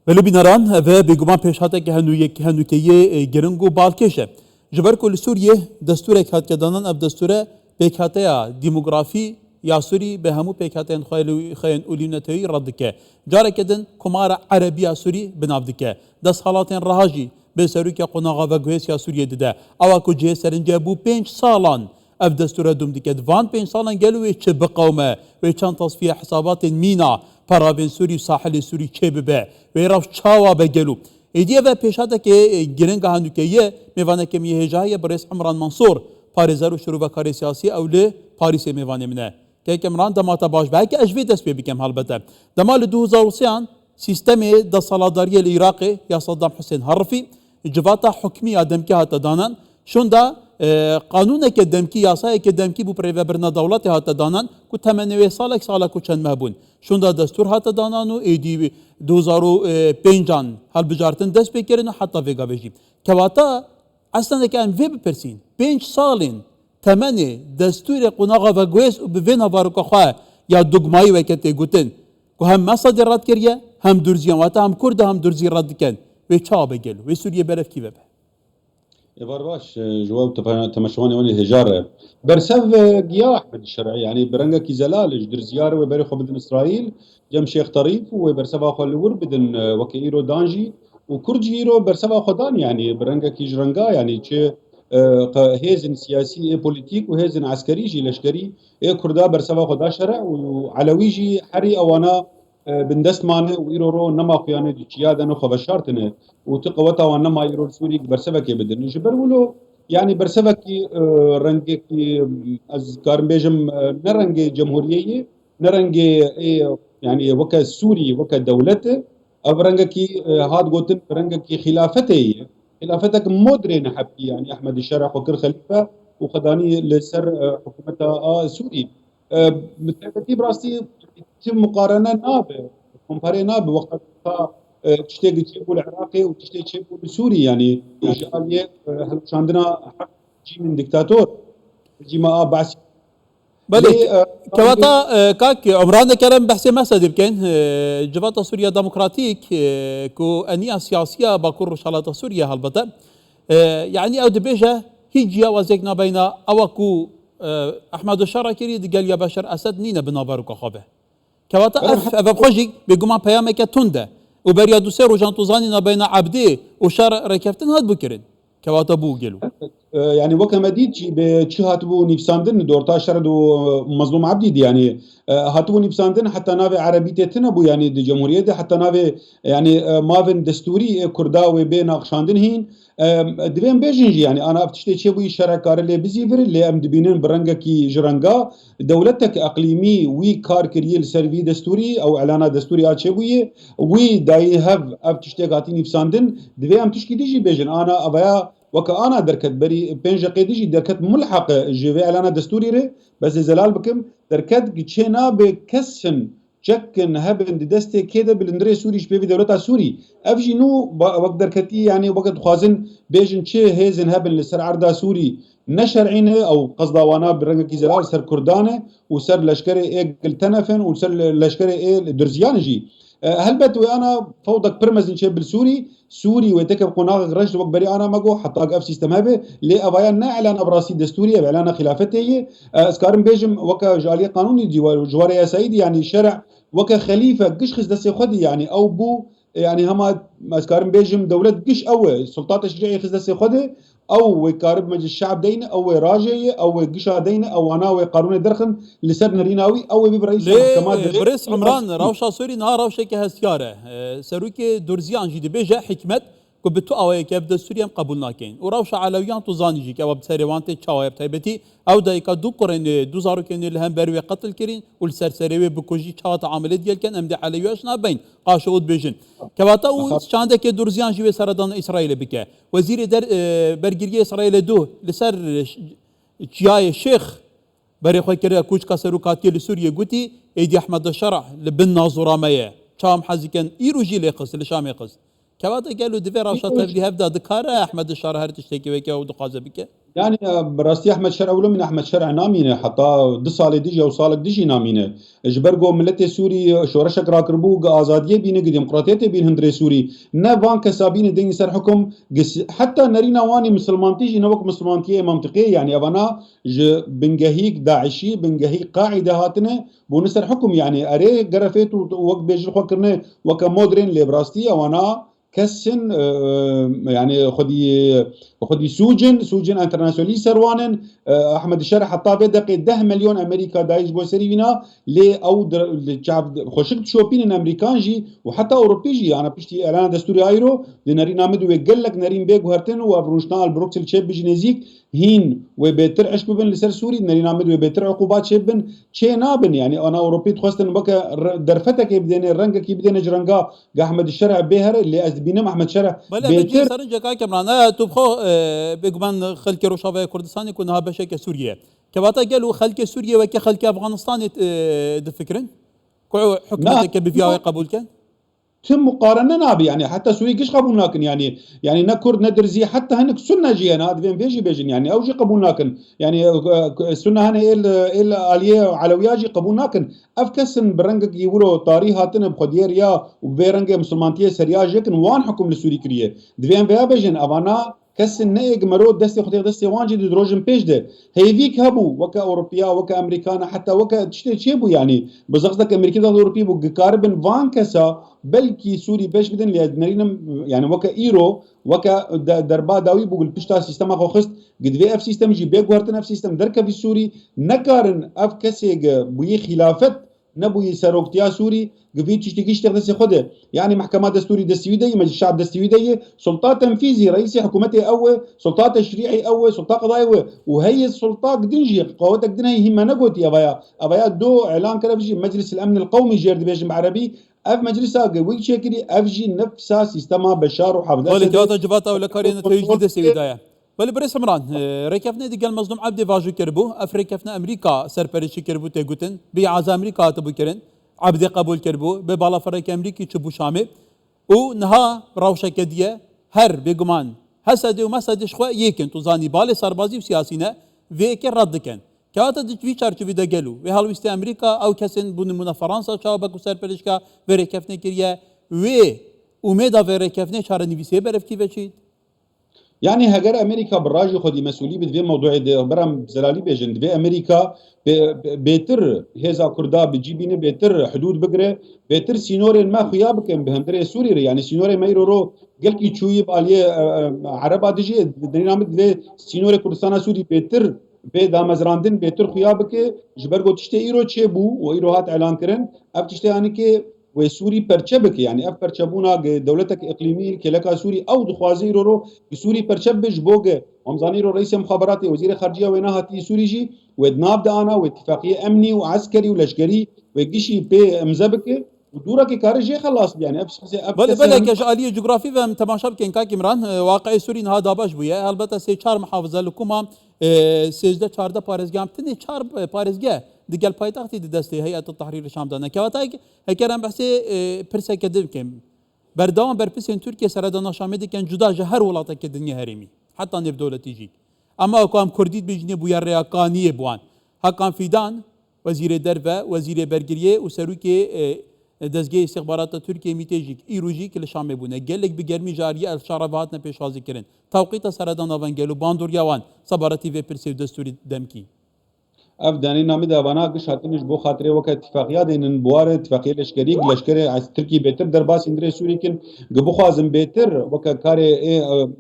ولی بینران و بیگمان پیشاته که هنوکیه گرنگ و بالکشه جبر کل سوریه دستور اکهات کدانان اف دستور پیکاته دیموگرافی یا سوری به همو پیکاته خیلی اولینتهی رد که جاره کدن کمار عربی سوری بناف دکه دست حالات رهاجی به سروی که قناغا و گویس یا سوریه دیده اوا کجه سرنجه بو 5 سالان اف دستور دوم دکه وان 5 سالان گلوی چه بقومه و چند تصفیه حسابات مینا پرابین سوری ساحل سوری چه ببه و رفت چاوا بگلو ایدیه و پیشاته که گرنگ هندوکیه میوانه که میهجایه برئیس عمران منصور پاریزر و شروع و کار سیاسی اوله پاریس میوانه منه که عمران دماتا باش به که اجوی دست بکم البته دمال 2003 سیستم د سالاداری العراق یا صدام حسین حرفی جواتا حکمی آدم که هات دانن شوندا قانون که دمکی یاسای که دمکی بو پریو برنا دولت هات دانن کو 80 سال کو چند مهبون شوندا دستور هات دانن و ایدی 2005 هل بجارتن دست بکرن حتی وگا بجی کواتا اصلا که ان وب پرسین 5 سالین تمنی دستور قناغا و گویس و بوین هوارو که یا دگمایی وکتی گوتن که هم مصادر رد کریه هم درزیان واتا هم کرد هم درزی رد کن و چا بگل و سوریه برف کی ببه يبار باش جواب تمشواني وني هجارة برسف قياح من الشرعي يعني برنجا كي زلال جدر زيارة وبريخو بدن إسرائيل جم شيخ طريف وبرسف أخو الور بدن وكيرو دانجي وكرجي إيرو برسف أخو دان يعني برنجا كي جرنجا يعني تشي هيزن سياسي بوليتيك وهيزن عسكري جي لشكري كردا برسف أخو دا شرع وعلويجي حري أوانا بندست مانه وإيرو رو نما خيانة دي چيادة نخو بشارتنه وتقوتا وانما يرول سوري برسبكي بدن جبر ولو يعني برسبكي رنجي از كارم بيجم نرنجي جمهورية نرنجي يعني وكا سوري وكا دولته او رنجي هاد قوتن رنجي خلافته خلافتك مودرين حبي يعني احمد الشرح وكر خليفه وخداني لسر حكومتها سوري مثل براسي مقارنه نابه كومباري نابه وقت تشتي تجيبوا العراقي وتشتي تجيبوا السوري يعني جاليه عندنا حق تجي من دكتاتور تجي ما بعث بله كواتا كاك عمران كلام بحث مسد يمكن جبهة سوريا ديمقراطيك كو أنية سياسية باكور شالات سوريا هالبتا يعني أو دبيجة هيجيا وزيكنا بين أوكو أحمد الشرع كريد قال يا بشر أسد نينا بنابرك خابه كواتا أف بخوجي بيقوم بيامك تونده وبريا دوسير وجانتوزاني بين عبدي وشار ركفتن هاد بكرن كواتا بو قالوا يعني وكا مديد بشي هاتبو نفساندن دورتا شرد ومظلوم عبدي يعني هاتبو نفساندن حتى نافي عربيتي تنبو يعني دي جمهورية دي حتى نافي يعني مافن دستوري كرداوي بين اقشاندن هين دوين بيجنجي يعني انا افتشتي تشيبوي شركار اللي بزيفر اللي ام دبينن برنجا كي جرنجا دولتك اقليمي وي كار كريل سيرفي دستوري او اعلانات دستوري اتشيبوي وي داي هاف افتشتي غاتي نفساندن دوين ام تشكي ديجي بيجن انا ابايا وكأنا دركت بري بينجا قيديجي دركت ملحق جيفي اعلانه دستوري ري بس زلال بكم دركت جينا بكسن شكن هبن دستي كده بالندري سوري شبيبي دولتها سوري افجي نو وقت دركتي يعني وقت خوازن بيجن شي هيزن هبن لسر عرضا سوري نشرعينه او قصدا وانا برنجا كي زلال سر كردانه وسر لشكري ايه قلتنفن وسر لشكري ايه درزيانجي هل بتوي انا فوضك برمزن شيء بالسوري سوري ويتكب قناغ رجل وقت بري انا ماجو حتى اف سيستم هبه لي ابايا اعلان ابراسي دستوريه اعلان خلافته اسكارم بيجم وكا جاليه قانوني جواري سيدي يعني شرع وكا خليفه قش خز دسي خدي يعني او بو يعني هما اسكارم بيجم دوله قش او سلطات تشريعيه خز دسي خدي او وكارب مجلس الشعب دين او راجي او قشا دين او انا وقانون درخن لسر نريناوي او برئيس المحكمات برئيس عمران روشا سوري نهار روشا كهسياره سروكي دورزيان جدي بيجا حكمت كبتو اوي كيف سوريا قبول ناكين وروشا علويان توزانجي كباب سريوانتي تشاوي تايبتي او دايكا دو قرن دو زارو كين لهم بروي قتل كرين والسرسريوي بكوجي تشات عمليه ديال كان امدي عليواش نابين قاشود بيجن كواتا و شاندك دورزيان جي سردان اسرائيل بك وزير در برگيري اسرائيل دو لسر جاي الشيخ بري خوي كرا كوش كسرو كاتي لسوريا قوتي ايدي احمد الشرع لبن ناظراميه شام حزكن ايروجي لقص لشام يقص كواتا قالوا دفير راشات اللي هبدا دكار احمد الشار هر تشتكي وكا ودقازه بك يعني براستي احمد شرع ولو من احمد شرع نامينه حتى دو سال ديجي او سالك ديجي نامينه اجبرغو ملت سوري شورشك راكربو ازاديه بين ديمقراطيه بين هندري سوري نافان كسابين دين سر حكم حتى نرينا واني مسلمان تيجي نوك مسلمانتيه منطقيه يعني ابانا بنجهيك داعشي بنجهيك قاعده هاتنا بونسر حكم يعني اري غرفت وقت بيجي خكرنا وكمودرين ليبراستي وانا كسن يعني خدي سوجن انترناسيونالي سروانن احمد الشرع حطا بدقي 10 مليون امريكا دايش بو سرينا لي او الشعب خوشك شوبين امريكان جي وحتى اوروبي جي انا بشتي اعلان دستوري ايرو لنري نامد ويقول لك نرين بيغ هرتن وبروشنال بروكسل شيب بجنيزيك هين وبيتر عشبن لسر سوري نري نامد وبيتر عقوبات شيبن شي نابن يعني انا اوروبي تخستن بك درفتك يبدين رنگك يبدين جرنگا احمد الشرع بهر اللي ازبينم احمد شرع بلا بجي سرنجا كا كمران تبخو بيغمان خلك روشافا كردستان يكونها بشكل سوريا كواتا قالوا خلك سوريا وكا خلك افغانستان دفكرن حكمتك بفيها قبول كان تم مقارنه نابي يعني حتى سوري كيش قبولناكن يعني نكرد ندرزي حتى هنك سنه جي انا ادفين بيجي بيجن يعني او جي قبولناكن يعني السنه هنا ال اليه علوياجي قبولناكن افكسن برنجك يقولوا طاري هاتن بخديريا وبيرنج مسلمانتيه سرياج يكن وان حكم لسوري كريه دفين بيا بيجن افانا كسن نيج مرود دستي خدي دستي وانجي دروجن بيج ده هيفيك هبو وكا اوروبيا وكا امريكانا حتى وكا تشتي يعني بزغزك امريكا دا اوروبي بو كاربن فان كسا بلكي سوري باش بدن لي يعني وكا ايرو وكا دربا داوي بو البشتا سيستم اخو خست قد في اف سيستم جي بيغ ورتن اف سيستم دركا في سوري نكارن اف كسيغ بو خلافت نبوي سروكتيا سوري قفيت تشتكيش تغدسي خده يعني محكمة دستوري دستيويدي مجلس الشعب دستيويدي سلطات تنفيذي رئيسي حكومتي أول سلطات تشريعي أول سلطات قضائي أول وهي السلطات دنجي قواتك دنهي هم نقوتي أبايا دو إعلان كده بيجي مجلس الأمن القومي جيرد بيجم عربي اف مجلسها قوي شكري افجي نفسها سيستما بشار وحافظ ولك يا جباتا ولا كارينا تيجي دستيويدايا ولی برای سمران رکفنه دیگر مظلوم عبد واجو کربو افریقا امریکا سرپرشتی کربو تگوتن بی عز امریکا تبو کرن عبد قبول کربو به بالا فرق امریکی چبو شامه و نها روشه کدیه هر بگمان حسد و مسدش خو یکن تو زانی بال سربازی و سیاسی نه و که رد کن که آتا دیگه چارچوبی دگلو و حال وست امریکا او کسین بون فرانسا چابک و سرپرشتکا و رکفنه کریه و امید و رکفنه چاره نویسه برف کی بچید يعني هجر امريكا بالراجي خدي مسؤوليه بدفي موضوع برام زلالي بيجن دفي امريكا بيتر هذا كردا بجيبينه بيتر حدود بقره بيتر سينورين ما خياب كان بهندري سوري يعني سينوري ما يرورو قال كي تشويب عليه عرب ادجي دينامد دفي سينوري كردستان سوري بيتر به دامزراندن بيتر خيابك جبرغو تشتي ايرو تشيبو وايرو هات اعلان كرن اب تشتي يعني كي وسوري برچبك يعني اف برچبونا دولتك اقليمي كلكا سوري او دخوازي رو سوري برچبج بوغ ومزاني رو رئيس مخابرات وزير خارجيه وينها سوري جي ودناب دانا واتفاقيه امني وعسكري ولشكري وجيشي بي مزبك ودورك كارجي خلاص يعني بله كجاليه جغرافي و تماشا بكن كا كمران واقع سوري هذا باش بويا البته سه 4 محافظه لكما 13 14 پارێزگام تنێ 4 پارێزگا دیگەل پایتەختی دەستی هەیەت التحریر شامدا کەواتای هەکەران بەحسێ پرسێکە دبکەم بەردەوام بەرپرسێن تورکیا سەردانا شامێ دەکەن جودا ji her وڵاتێکە دنیا هەرێمی حتا نێودەوڵەتیژی ئەما ئەوکام کوردیت بژنێ بووە ڕێیاکانیە بوان هەکان فیدان وەزیرێ دەربە وەزیرێ بەرگریە و سەرروکێ دەستگەی استخباراتە تورکیە میتێژیک ئیروژی کە لە شامێ بوونە گەلێک بگەرمی ژاریە ئەلشارە هاتنە پێشوازیکردن تاوقیتە سەردانا ڤەنگێل و باندوریاوان سەبارەتی vê pirsê û destûrî demkî اف داني نامي دابانا قش هاتنش بو خاطري وك اتفاقيات ان بوار اتفاقيه لشكري لشكري تركي بيتر درباس اندري سوري كن قبو خازم بيتر وك كاري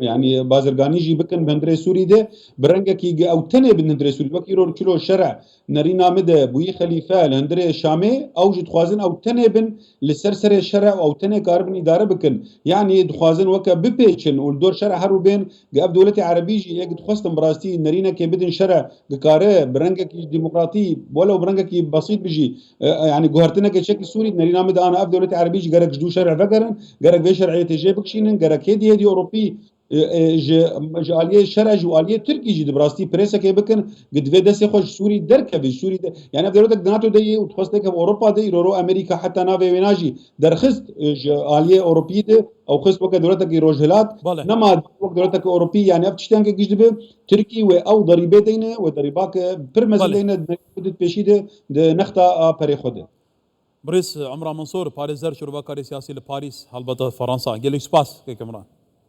يعني بازرغاني جي بكن بندري سوري ده برنگا كي او تنه بندري سوري وكيرو كيلو شرع نري نامي ده بوي خليفه لندري شامي او جي تخوازن او تنه بن لسرسر الشرع او تنه كاربن اداره بكن يعني تخوازن وك ببيچن والدور شرع هرو بين قاب دولتي عربي جي يق تخوستن براستي نرينا كي بدن شرع كاره برنگا ديمقراطي ولو برنگك بسيط بيجي يعني جوهرتنا كشكل سوري نرينا مد انا اف دولة عربية جرك جدو شرع فقرن جرك في شرعية جيبك شينن جرك هدي اوروبي ji aliyê şera ji aliyê Tirkî jî di rastî preseke bikin gi divê destê xwe ji Sûrî derkeve Sûrî de yani ev devletek di NATO de yê û dixwasteke Ewropa de îro Amerîka heta navê wê najî derxist ji aliyê Ewropî de ew xist weke dewletekî rojhilat Bale. nema wek dewletekî Ewropî yani ev tiştên giş dibe Tirkî wê ew derîbê deyne wê derîbake pir mezin Bale. deyne pêşî de di nexta a perê xwe de. بريس عمران منصور باريس زر شروع كاري سياسي لباريس هالبطة فرنسا قال لك سباس كيك عمران